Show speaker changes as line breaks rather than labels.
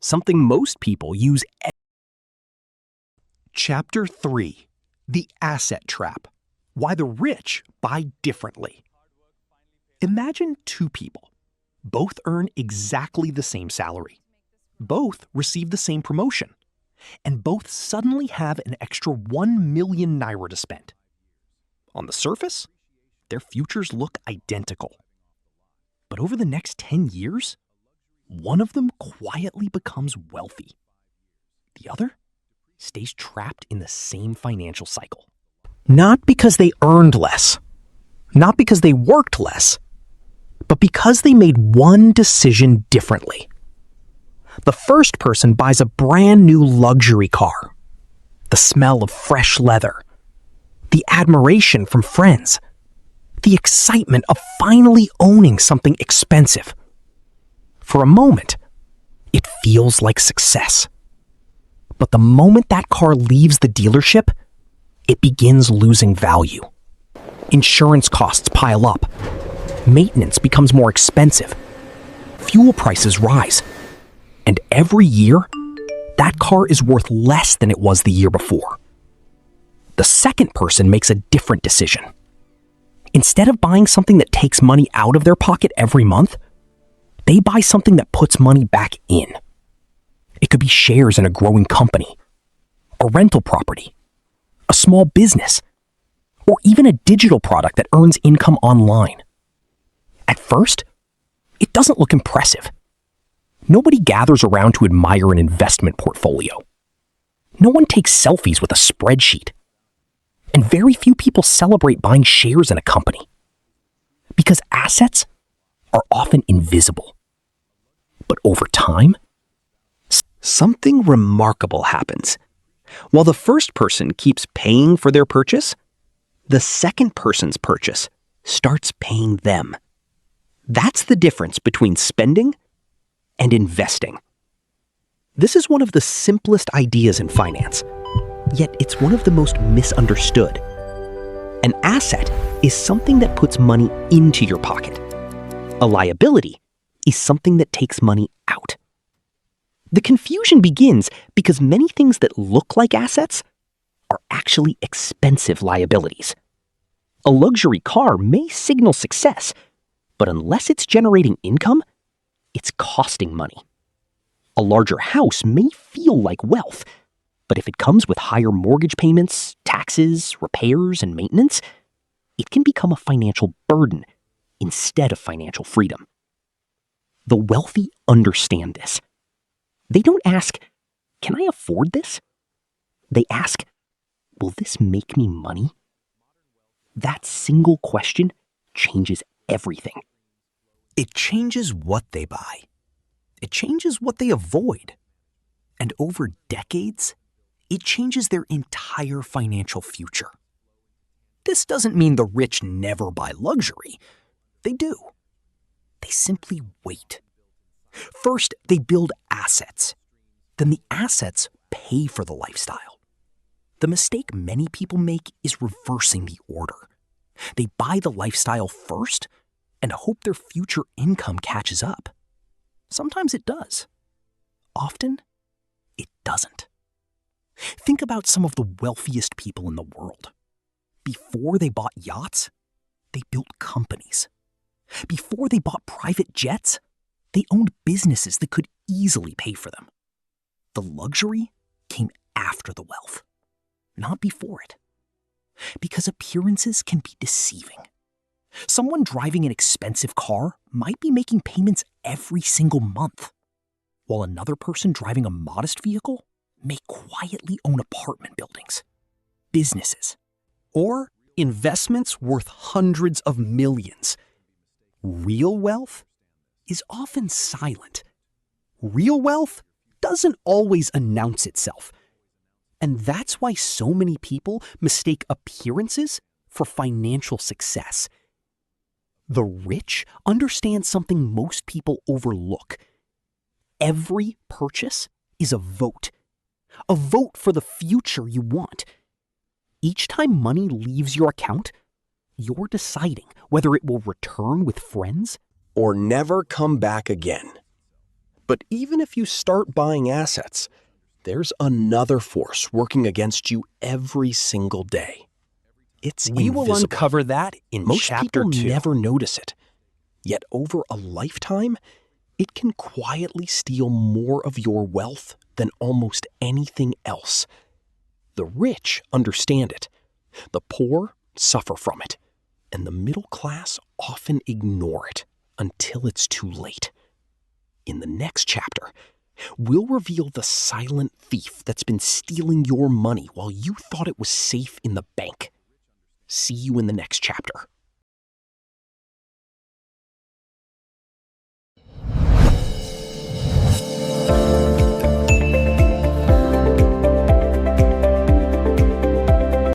something most people use.
Chapter 3: The Asset Trap. Why the rich buy differently. Imagine two people. Both earn exactly the same salary. Both receive the same promotion. And both suddenly have an extra 1 million naira to spend. On the surface, their futures look identical. But over the next 10 years, one of them quietly becomes wealthy. The other stays trapped in the same financial cycle. Not because they earned less, not because they worked less, but because they made one decision differently. The first person buys a brand new luxury car. The smell of fresh leather, the admiration from friends, the excitement of finally owning something expensive. For a moment, it feels like success. But the moment that car leaves the dealership, it begins losing value. Insurance costs pile up. Maintenance becomes more expensive. Fuel prices rise. And every year, that car is worth less than it was the year before. The second person makes a different decision. Instead of buying something that takes money out of their pocket every month, they buy something that puts money back in. It could be shares in a growing company, a rental property, a small business, or even a digital product that earns income online. At first, it doesn't look impressive. Nobody gathers around to admire an investment portfolio. No one takes selfies with a spreadsheet. And very few people celebrate buying shares in a company. Because assets are often invisible. But over time, something remarkable happens. While the first person keeps paying for their purchase, the second person's purchase starts paying them. That's the difference between spending and investing. This is one of the simplest ideas in finance, yet it's one of the most misunderstood. An asset is something that puts money into your pocket. A liability is something that takes money out. The confusion begins because many things that look like assets are actually expensive liabilities. A luxury car may signal success, but unless it's generating income, it's costing money. A larger house may feel like wealth, but if it comes with higher mortgage payments, taxes, repairs, and maintenance, it can become a financial burden instead of financial freedom. The wealthy understand this. They don't ask, "Can I afford this?" They ask, "Will this make me money?" That single question changes everything. It changes what they buy. It changes what they avoid. And over decades, it changes their entire financial future. This doesn't mean the rich never buy luxury. They do. They simply wait. First, they build assets. Then the assets pay for the lifestyle. The mistake many people make is reversing the order. They buy the lifestyle first and hope their future income catches up. Sometimes it does. Often, it doesn't. Think about some of the wealthiest people in the world. Before they bought yachts, they built companies. Before they bought private jets, they owned businesses that could easily pay for them. The luxury came after the wealth, not before it. Because appearances can be deceiving. Someone driving an expensive car might be making payments every single month, while another person driving a modest vehicle may quietly own apartment buildings, businesses, or investments worth hundreds of millions. Real wealth is often silent. Real wealth doesn't always announce itself. And that's why so many people mistake appearances for financial success. The rich understand something most people overlook. Every purchase is a vote for the future you want. Each time money leaves your account, you're deciding whether it will return with friends or never come back again.
But even if you start buying assets, there's another force working against you every single day. It's
We will
invisible.
uncover that in
Most
Chapter
people
2.
never notice it. Yet over a lifetime, it can quietly steal more of your wealth than almost anything else. The rich understand it. The poor suffer from it. And the middle class often ignore it until it's too late. In the next chapter, we'll reveal the silent thief that's been stealing your money while you thought it was safe in the bank. See you in the next chapter.